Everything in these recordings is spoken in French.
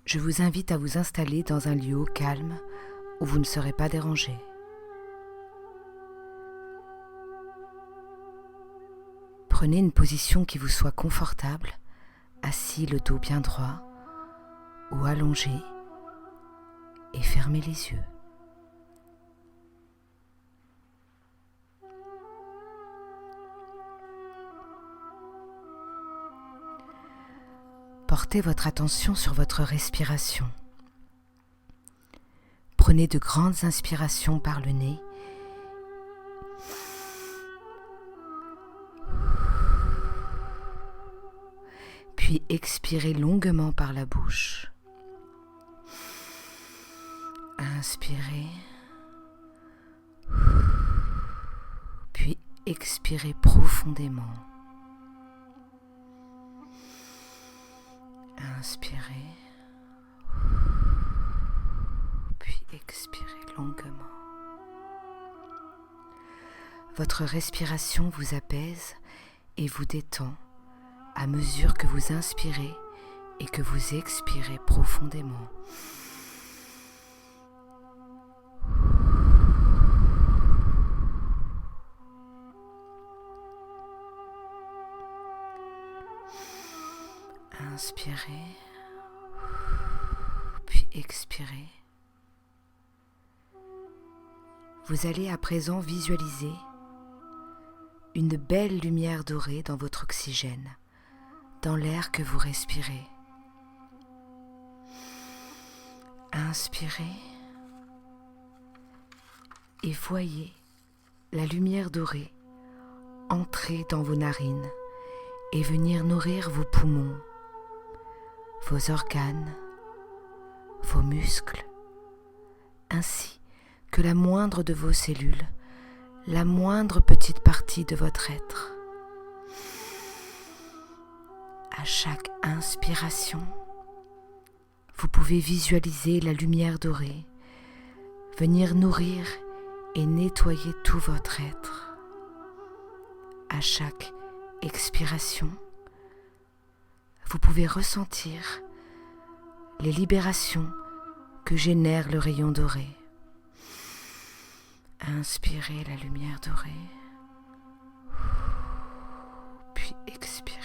je vous invite à vous installer dans un lieu calme où vous ne serez pas dérangé. Prenez une position qui vous soit confortable, assis le dos bien droit ou allongé et fermez les yeux. Portez votre attention sur votre respiration. Prenez de grandes inspirations par le nez. Puis expirez longuement par la bouche. Inspirez. Puis expirez profondément. Inspirez, puis expirez longuement. Votre respiration vous apaise et vous détend à mesure que vous inspirez et que vous expirez profondément. Inspirez, puis expirez. Vous allez à présent visualiser une belle lumière dorée dans votre oxygène, dans l'air que vous respirez. Inspirez et voyez la lumière dorée entrer dans vos narines et venir nourrir vos poumons, vos organes, vos muscles, ainsi que la moindre de vos cellules, la moindre petite partie de votre être. À chaque inspiration, vous pouvez visualiser la lumière dorée venir nourrir et nettoyer tout votre être. À chaque expiration, vous pouvez ressentir les libérations que génère le rayon doré. Inspirez la lumière dorée, puis expirez.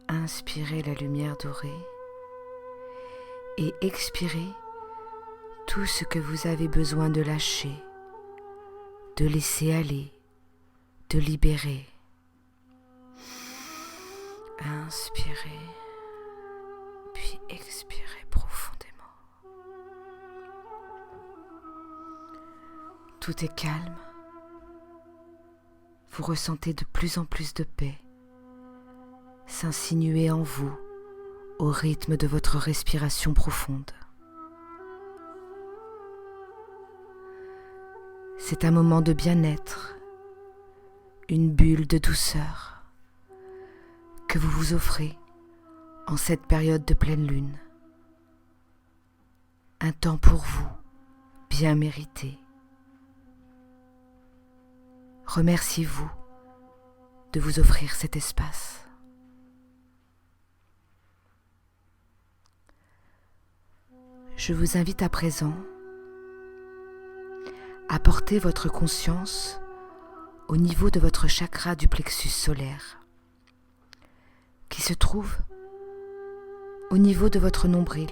Inspirez la lumière dorée et expirez tout ce que vous avez besoin de lâcher, de laisser aller, de libérer. Inspirez, puis expirez profondément. Tout est calme. Vous ressentez de plus en plus de paix s'insinuer en vous au rythme de votre respiration profonde. C'est un moment de bien-être, une bulle de douceur que vous vous offrez en cette période de pleine lune. Un temps pour vous, bien mérité. Remerciez-vous de vous offrir cet espace. Je vous invite à présent à porter votre conscience au niveau de votre chakra du plexus solaire, qui se trouve au niveau de votre nombril.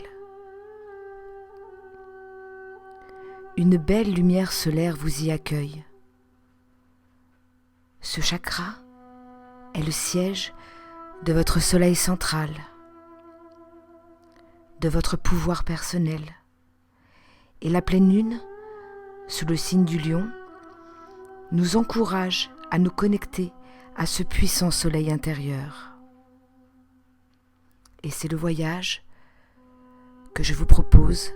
Une belle lumière solaire vous y accueille. Ce chakra est le siège de votre soleil central, de votre pouvoir personnel. Et la pleine lune, sous le signe du lion, nous encourage à nous connecter à ce puissant soleil intérieur. Et c'est le voyage que je vous propose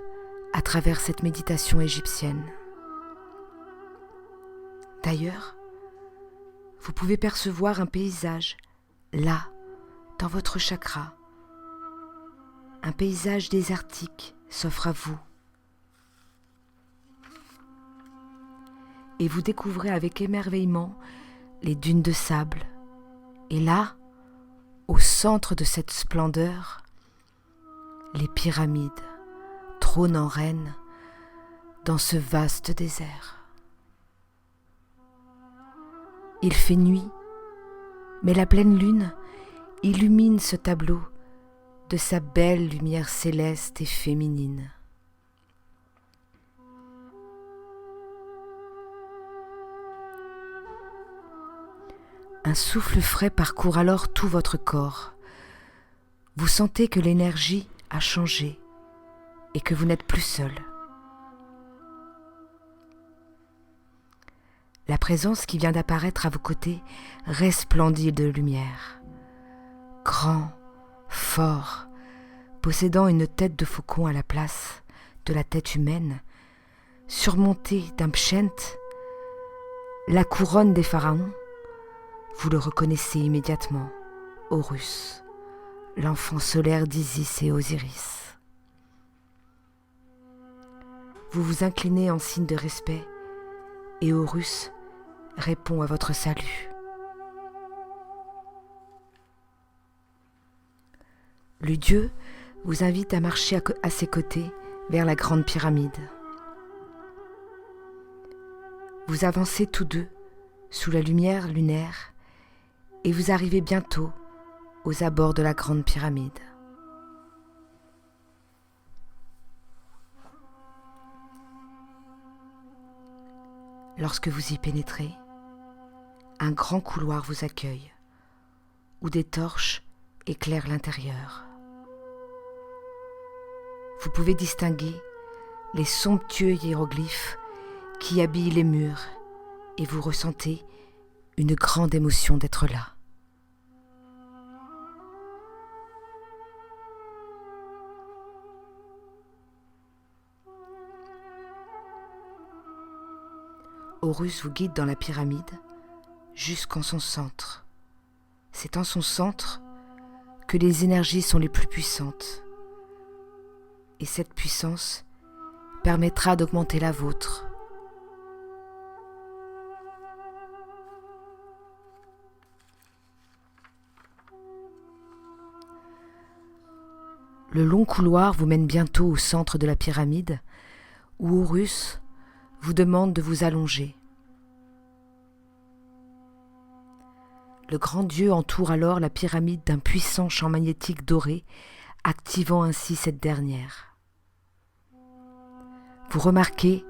à travers cette méditation égyptienne. D'ailleurs, vous pouvez percevoir un paysage là, dans votre chakra. Un paysage désertique s'offre à vous. Et vous découvrez avec émerveillement les dunes de sable. Et là, Au centre de cette splendeur, les pyramides trônent en reine dans ce vaste désert. Il fait nuit, mais la pleine lune illumine ce tableau de sa belle lumière céleste et féminine. Un souffle frais parcourt alors tout votre corps. Vous sentez que l'énergie a changé et que vous n'êtes plus seul. La présence qui vient d'apparaître à vos côtés resplendit de lumière. Grand, fort, possédant une tête de faucon à la place de la tête humaine, surmonté d'un pschent, la couronne des pharaons, vous le reconnaissez immédiatement, Horus, l'enfant solaire d'Isis et Osiris. Vous vous inclinez en signe de respect et Horus répond à votre salut. Le dieu vous invite à marcher à ses côtés vers la grande pyramide. Vous avancez tous deux sous la lumière lunaire et vous arrivez bientôt aux abords de la grande pyramide. Lorsque vous y pénétrez, un grand couloir vous accueille, où des torches éclairent l'intérieur. Vous pouvez distinguer les somptueux hiéroglyphes qui habillent les murs et vous ressentez une grande émotion d'être là. Horus vous guide dans la pyramide jusqu'en son centre. C'est en son centre que les énergies sont les plus puissantes. Et cette puissance permettra d'augmenter la vôtre. Le long couloir vous mène bientôt au centre de la pyramide, où Horus vous demande de vous allonger. Le grand dieu entoure alors la pyramide d'un puissant champ magnétique doré, activant ainsi cette dernière. Vous remarquez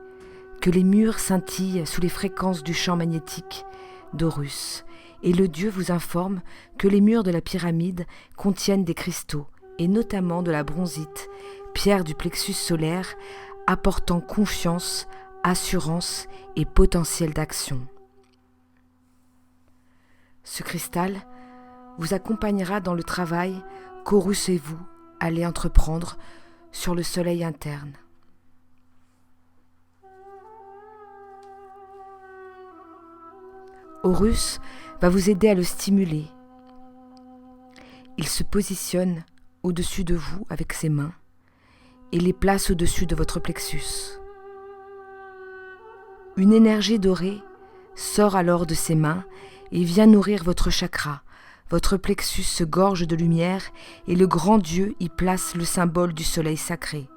que les murs scintillent sous les fréquences du champ magnétique d'Horus, et le dieu vous informe que les murs de la pyramide contiennent des cristaux, et notamment de la bronzite, pierre du plexus solaire, apportant confiance, assurance et potentiel d'action. Ce cristal vous accompagnera dans le travail qu'Horus et vous allez entreprendre sur le soleil interne. Horus va vous aider à le stimuler. Il se positionne au-dessus de vous avec ses mains et les place au-dessus de votre plexus. Une énergie dorée sort alors de ses mains et vient nourrir votre chakra. Votre plexus se gorge de lumière et le grand Dieu y place le symbole du soleil sacré.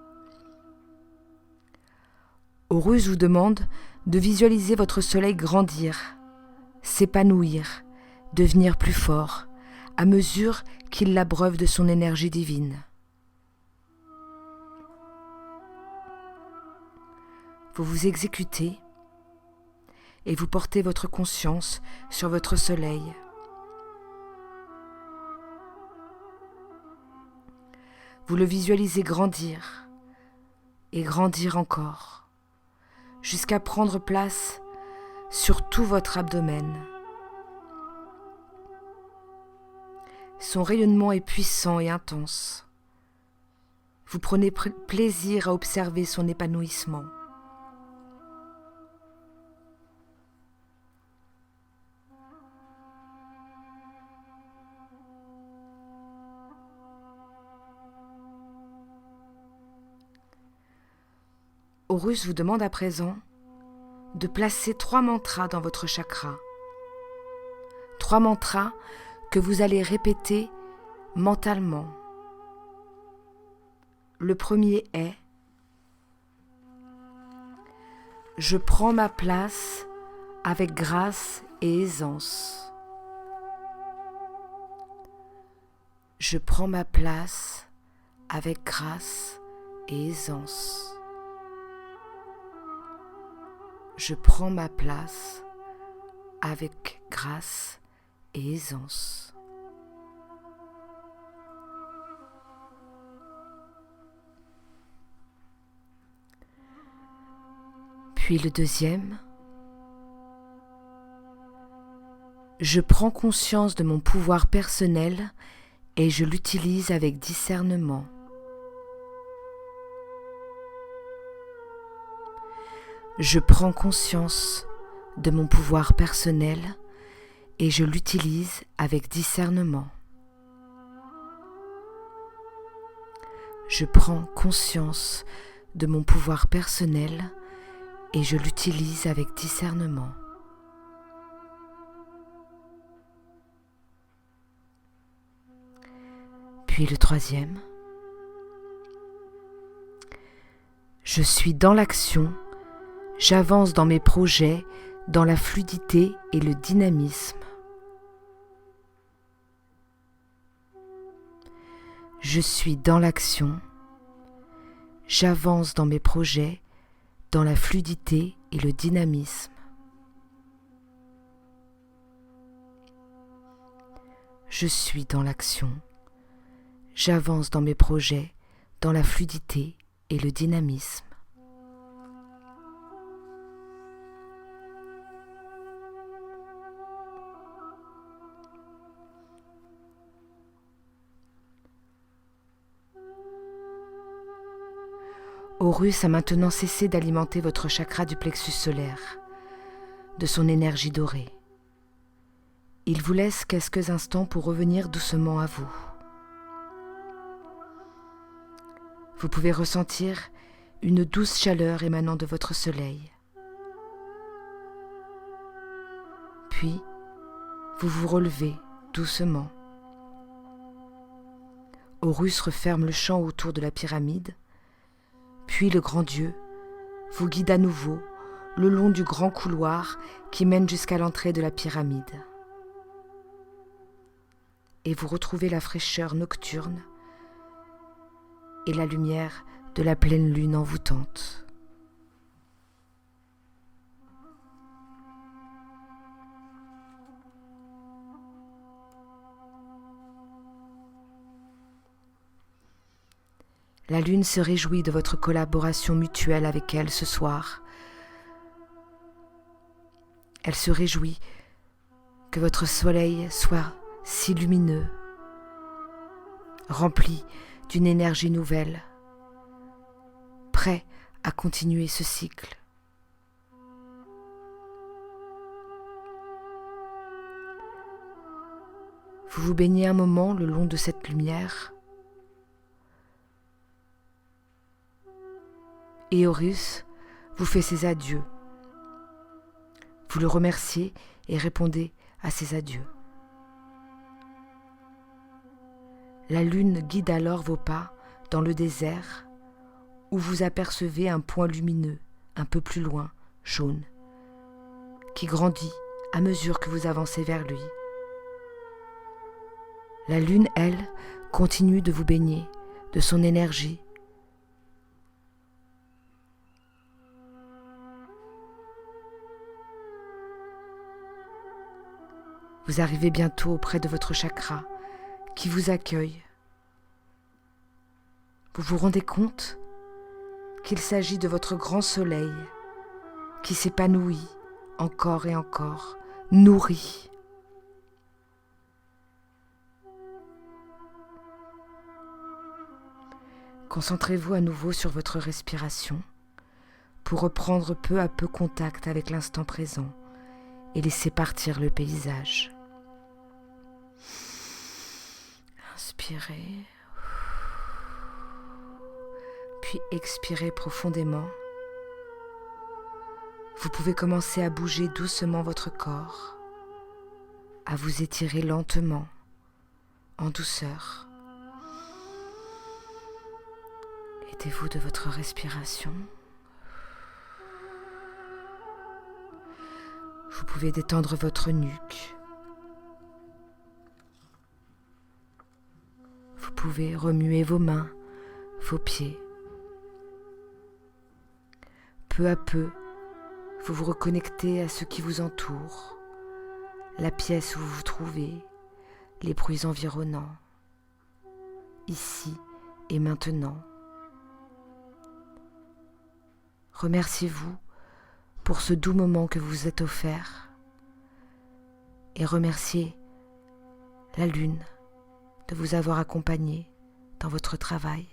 Horus vous demande de visualiser votre soleil grandir, s'épanouir, devenir plus fort, à mesure qu'il l'abreuve de son énergie divine. Vous vous exécutez et vous portez votre conscience sur votre soleil. Vous le visualisez grandir et grandir encore, jusqu'à prendre place sur tout votre abdomen. Son rayonnement est puissant et intense. Vous prenez plaisir à observer son épanouissement. Horus vous demande à présent de placer 3 mantras dans votre chakra. 3 mantras que vous allez répéter mentalement. Le premier est: je prends ma place avec grâce et aisance. Je prends ma place avec grâce et aisance. Je prends ma place avec grâce et aisance. Puis le deuxième: je prends conscience de mon pouvoir personnel et je l'utilise avec discernement. Je prends conscience de mon pouvoir personnel et je l'utilise avec discernement. Je prends conscience de mon pouvoir personnel et je l'utilise avec discernement. Puis le troisième: je suis dans l'action, j'avance dans mes projets, dans la fluidité et le dynamisme. Je suis dans l'action, j'avance dans mes projets, dans la fluidité et le dynamisme. Je suis dans l'action, j'avance dans mes projets, dans la fluidité et le dynamisme. Horus a maintenant cessé d'alimenter votre chakra du plexus solaire, de son énergie dorée. Il vous laisse quelques instants pour revenir doucement à vous. Vous pouvez ressentir une douce chaleur émanant de votre soleil. Puis, vous vous relevez doucement. Horus referme le champ autour de la pyramide. Puis le grand Dieu vous guide à nouveau le long du grand couloir qui mène jusqu'à l'entrée de la pyramide. Et vous retrouvez la fraîcheur nocturne et la lumière de la pleine lune envoûtante. La lune se réjouit de votre collaboration mutuelle avec elle ce soir. Elle se réjouit que votre soleil soit si lumineux, rempli d'une énergie nouvelle, prêt à continuer ce cycle. Vous vous baignez un moment le long de cette lumière. Et Horus vous fait ses adieux. Vous le remerciez et répondez à ses adieux. La lune guide alors vos pas dans le désert où vous apercevez un point lumineux, un peu plus loin, jaune, qui grandit à mesure que vous avancez vers lui. La lune, elle, continue de vous baigner de son énergie. Vous arrivez bientôt auprès de votre chakra qui vous accueille. Vous vous rendez compte qu'il s'agit de votre grand soleil qui s'épanouit encore et encore, nourri. Concentrez-vous à nouveau sur votre respiration pour reprendre peu à peu contact avec l'instant présent et laisser partir le paysage. Inspirez, puis expirez profondément. Vous pouvez commencer à bouger doucement votre corps, à vous étirer lentement en douceur. Aidez-vous de votre respiration. Vous pouvez détendre votre nuque. Vous pouvez remuer vos mains, vos pieds. Peu à peu, vous vous reconnectez à ce qui vous entoure, la pièce où vous vous trouvez, les bruits environnants, ici et maintenant. Remerciez-vous pour ce doux moment que vous vous êtes offert et remerciez la lune de vous avoir accompagné dans votre travail.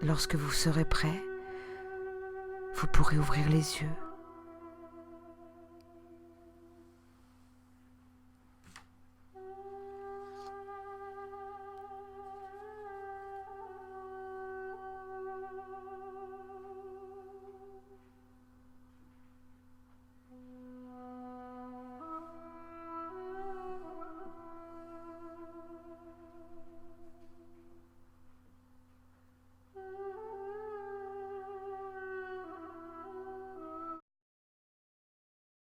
Lorsque vous serez prêt, vous pourrez ouvrir les yeux.